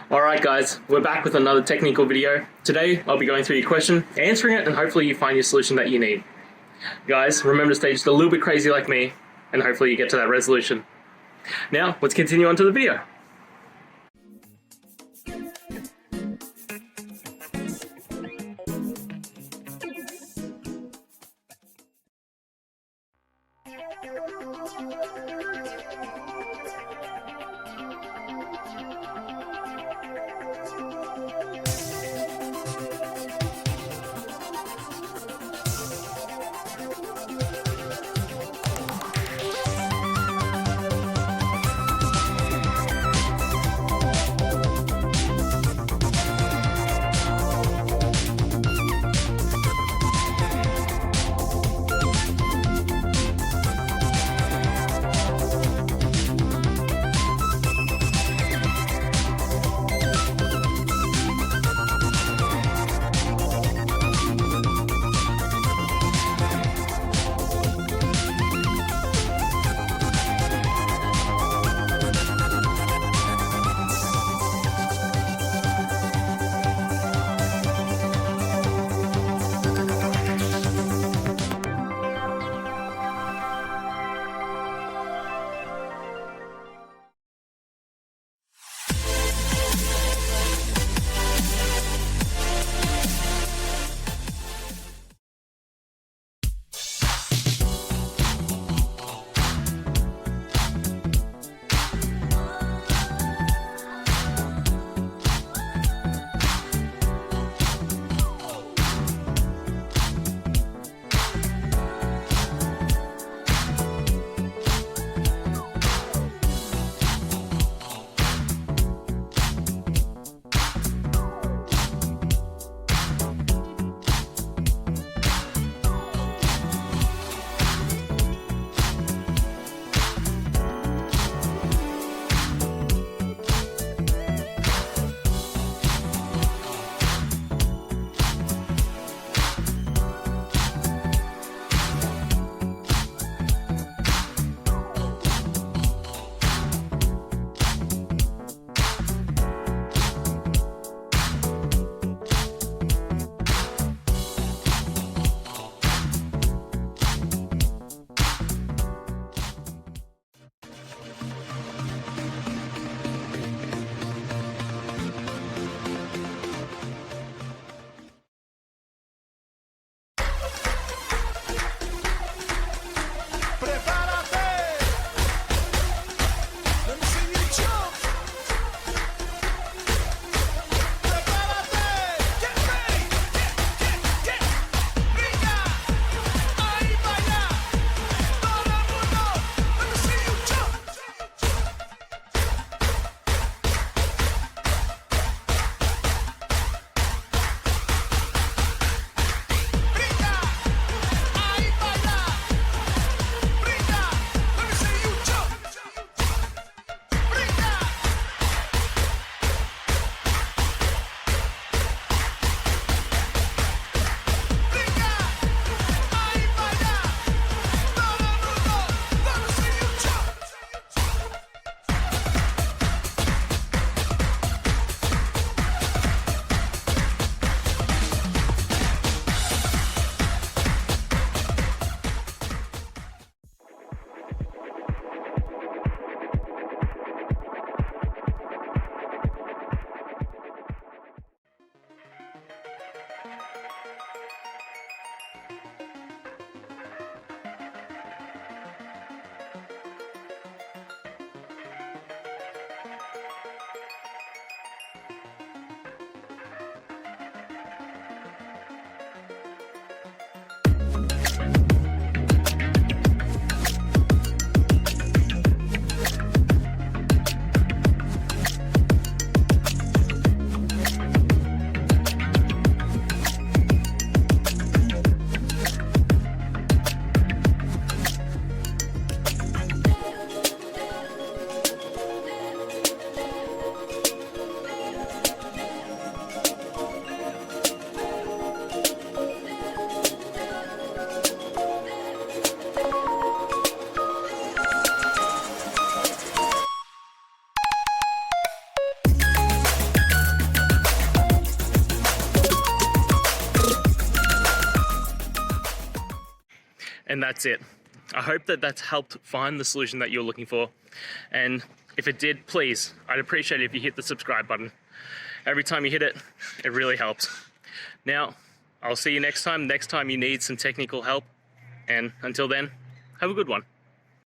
Alright guys, we're back with another technical video. Today I'll be going through your question, answering it, and hopefully you find your solution that you need. Guys, remember to stay just a little bit crazy like me, and hopefully you get to that resolution. Now, let's continue on to the video. And that's it. I hope that that's helped find the solution that you're looking for. And if it did, please, I'd appreciate it if you hit the subscribe button. Every time you hit it, it really helps. Now, I'll see you next time you need some technical help. And until then, have a good one.